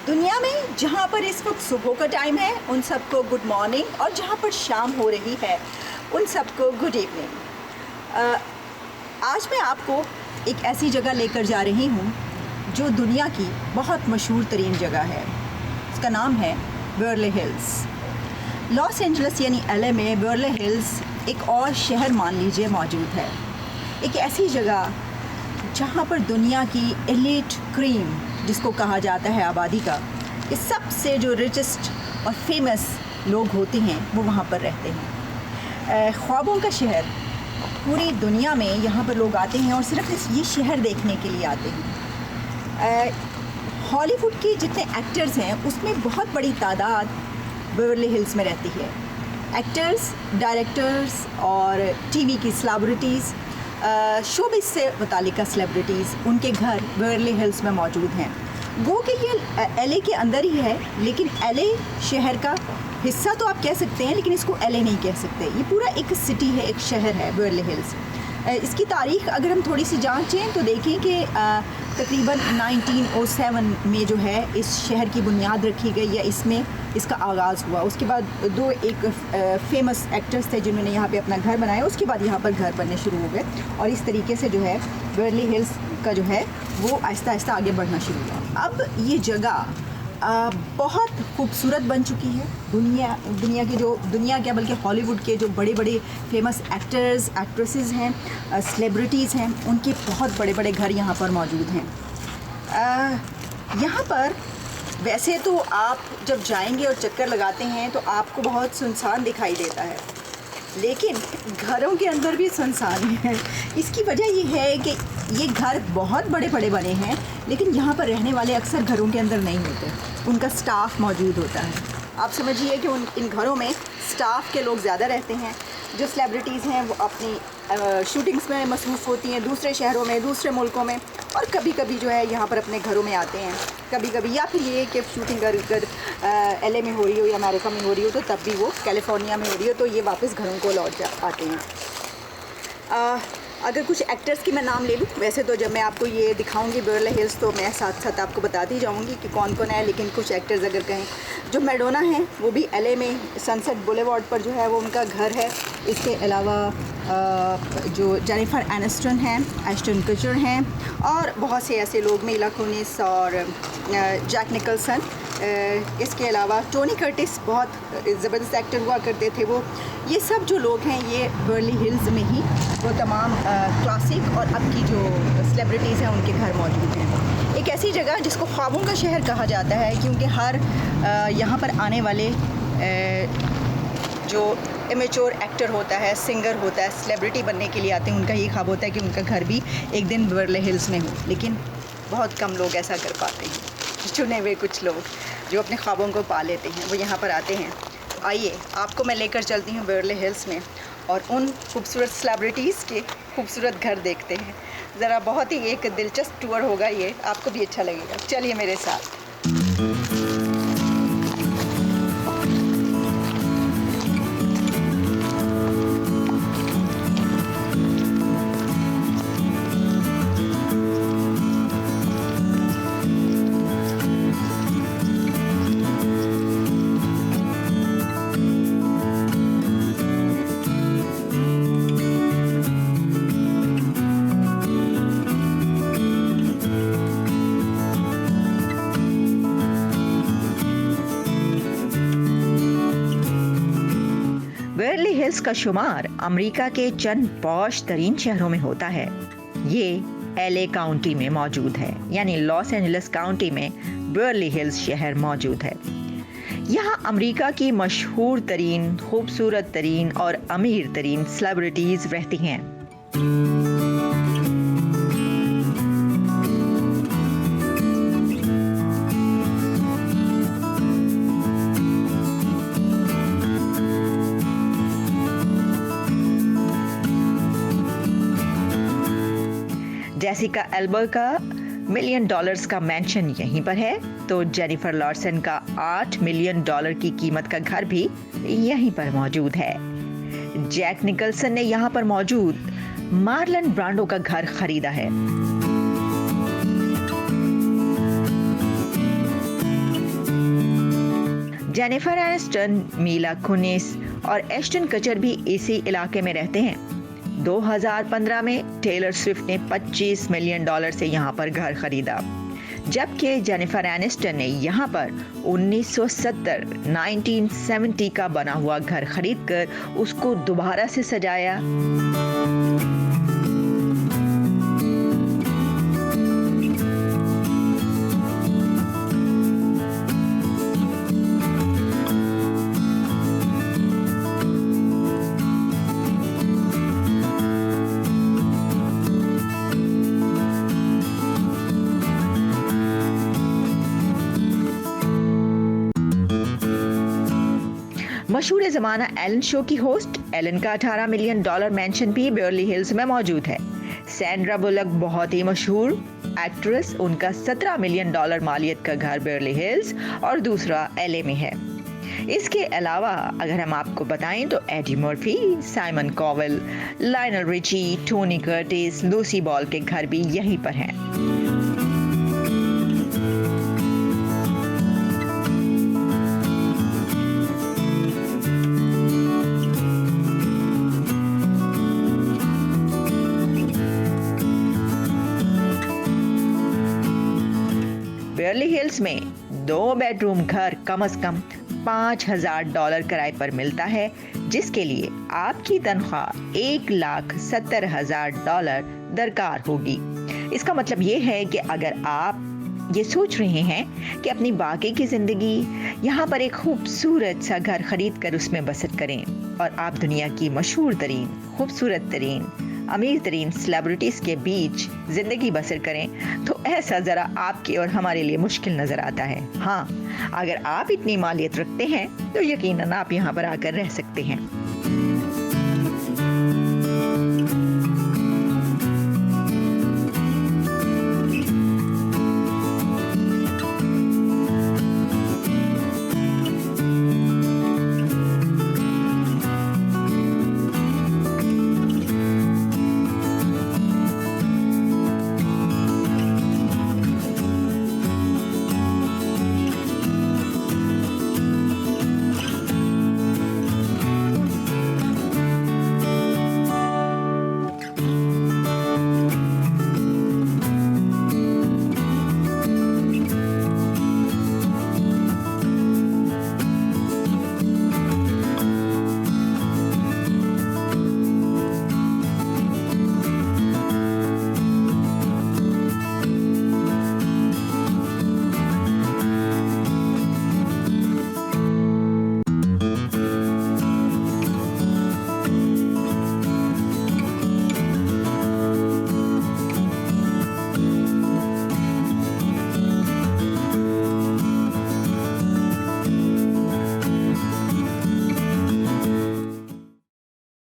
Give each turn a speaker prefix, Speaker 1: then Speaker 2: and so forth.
Speaker 1: दुनिया में जहाँ पर इस वक्त सुबह का टाइम है उन सबको गुड मॉर्निंग, और जहाँ पर शाम हो रही है उन सबको गुड इवनिंग। आज मैं आपको एक ऐसी जगह लेकर जा रही हूँ जो दुनिया की बहुत मशहूर तरीन जगह है। उसका नाम है बेवर्ली हिल्स। लॉस एंजल्स यानी LA में बेवर्ली हिल्स एक और शहर मान लीजिए मौजूद है। एक ऐसी जगह जहाँ पर दुनिया की एलीट क्रीम, जिसको कहा जाता है आबादी का, ये सबसे जो रिचेस्ट और फेमस लोग होते हैं वो वहाँ पर रहते हैं। ख्वाबों का शहर, पूरी दुनिया में यहाँ पर लोग आते हैं और सिर्फ ये शहर देखने के लिए आते हैं। हॉलीवुड के जितने एक्टर्स हैं उसमें बहुत बड़ी तादाद बेवर्ली हिल्स में रहती है। एक्टर्स, डायरेक्टर्स और टीवी की सेलिब्रिटीज़, शोबिज़ से मुतालिका सेलिब्रिटीज़, उनके घर बेवर्ली हिल्स में मौजूद हैं। वो कि ये LA के अंदर ही है, लेकिन LA शहर का हिस्सा तो आप कह सकते हैं, लेकिन इसको LA नहीं कह सकते। ये पूरा एक सिटी है, एक शहर है बेवर्ली हिल्स। इसकी तारीख़ अगर हम थोड़ी सी जांचें तो देखें कि तकरीबन 1907 में जो है इस शहर की बुनियाद रखी गई या इसमें इसका आगाज़ हुआ। उसके बाद एक फेमस एक्टर्स थे जिन्होंने यहाँ पे अपना घर बनाया। उसके बाद यहाँ पर घर बनने शुरू हो गए और इस तरीके से जो है बेवर्ली हिल्स का जो है वो आहिस्ता आहिस्ता आगे बढ़ना शुरू हुआ। अब ये जगह बहुत खूबसूरत बन चुकी है। दुनिया के जो दुनिया क्या बल्कि हॉलीवुड के जो बड़े बड़े फेमस एक्टर्स, एक्ट्रेसेस हैं, सेलिब्रिटीज़ हैं, उनके बहुत बड़े बड़े घर यहाँ पर मौजूद हैं। यहाँ पर वैसे तो आप जब जाएंगे और चक्कर लगाते हैं तो आपको बहुत सुनसान दिखाई देता है, लेकिन घरों के अंदर भी सुनसान है। इसकी वजह ये है कि ये घर बहुत बड़े बड़े बने हैं, लेकिन यहाँ पर रहने वाले अक्सर घरों के अंदर नहीं होते, उनका स्टाफ मौजूद होता है। आप समझिए कि इन घरों में स्टाफ के लोग ज़्यादा रहते हैं। जो सेलिब्रिटीज़ हैं वो अपनी शूटिंग्स में मसरूफ़ होती हैं दूसरे शहरों में, दूसरे मुल्कों में, और कभी कभी जो है यहाँ पर अपने घरों में आते हैं कभी कभी, या फिर ये कि शूटिंग अगर LA में हो रही हो या अमेरिका में हो रही हो तो तब भी वो कैलिफोर्निया में हो रही हो तो ये वापस घरों को लौट आते हैं। अगर कुछ एक्टर्स की मैं नाम ले लूँ, वैसे तो जब मैं आपको ये दिखाऊंगी बेवर्ली हिल्स तो मैं साथ साथ आपको बताती जाऊंगी कि कौन कौन है, लेकिन कुछ एक्टर्स अगर कहें, जो मैडोना हैं वो भी LA में सनसेट बुलेवार्ड पर जो है वो उनका घर है। इसके अलावा जो जेनिफर एनिस्टन हैं, एश्टन कचर हैं, और बहुत से ऐसे लोग, मिला कुनिस और जैक निकलसन। इसके अलावा टोनी कर्टिस बहुत ज़बरदस्त एक्टर हुआ करते थे वो। ये सब जो लोग हैं ये बेवर्ली हिल्स में ही वो तमाम क्लासिक और अब की जो सेलिब्रिटीज़ हैं उनके घर मौजूद हैं। एक ऐसी जगह जिसको ख्वाबों का शहर कहा जाता है, क्योंकि हर यहाँ पर आने वाले जो इमेच्योर एक्टर होता है, सिंगर होता है, सेलिब्रिटी बनने के लिए आते हैं, उनका ये ख्वाब होता है कि उनका घर भी एक दिन बेवर्ली हिल्स में हो, लेकिन बहुत कम लोग ऐसा कर पाते हैं। चुने हुए कुछ लोग जो अपने ख्वाबों को पा लेते हैं वो यहाँ पर आते हैं। तो आइए आपको मैं लेकर चलती हूँ बेवर्ली हिल्स में और उन खूबसूरत सेलिब्रिटीज़ के खूबसूरत घर देखते हैं। ज़रा बहुत ही एक दिलचस्प टूर होगा ये, आपको भी अच्छा लगेगा। चलिए मेरे साथ। बेवर्ली हिल्स का शुमार अमेरिका के चंद पॉश तरीन शहरों में होता है। ये LA काउंटी में मौजूद है, यानी लॉस एंजल्स काउंटी में बेवर्ली हिल्स शहर मौजूद है। यहाँ अमेरिका की मशहूर तरीन, खूबसूरत तरीन और अमीर तरीन सेलिब्रिटीज रहती हैं। जेसिका एल्बा का $1 मिलियन का मैंशन यहीं पर है, तो जेनिफर लॉर्सन का $8 मिलियन की कीमत का घर भी यहीं पर मौजूद है। जैक निकलसन ने यहाँ पर मौजूद मार्लन ब्रांडो का घर खरीदा है।
Speaker 2: जेनिफर एनिस्टन, मिला कुनिस और एश्टन कचर भी इसी इलाके में रहते हैं। 2015 में टेलर स्विफ्ट ने $25 मिलियन से यहाँ पर घर खरीदा, जबकि जेनिफर एनिस्टन ने यहाँ पर 1970 का बना हुआ घर खरीदकर उसको दोबारा से सजाया। मशहूर ज़माना एलन शो की होस्ट एलन का $18 मिलियन मैंशन भी बेवर्ली हिल्स में मौजूद है। सैंड्रा बुलक बहुत ही मशहूर एक्ट्रेस, उनका $17 मिलियन मालियत का घर बेवर्ली हिल्स और दूसरा LA में है। इसके अलावा अगर हम आपको बताएं तो Eddie Murphy, Simon Cowell, Lionel Richie, Tony Curtis, Lucy Ball के घर भी यहीं पर हैं। बेवर्ली हिल्स में 2 बेडरूम घर कम से कम $5,000 किराए पर मिलता है, जिसके लिए आपकी तनख्वाह $1,70,000 दरकार होगी। इसका मतलब ये है कि अगर आप ये सोच रहे हैं कि अपनी बाकी की ज़िंदगी यहाँ पर एक खूबसूरत सा घर खरीद कर उसमें बसर करें और आप दुनिया की मशहूर तरीन, खूबसूरत तरीन, अमीर तरीन सेलिब्रिटीज़ के बीच ज़िंदगी बसर करें, तो ऐसा ज़रा आपके और हमारे लिए मुश्किल नज़र आता है। हाँ, अगर आप इतनी मालियत रखते हैं तो यकीनन आप यहाँ पर आकर रह सकते हैं।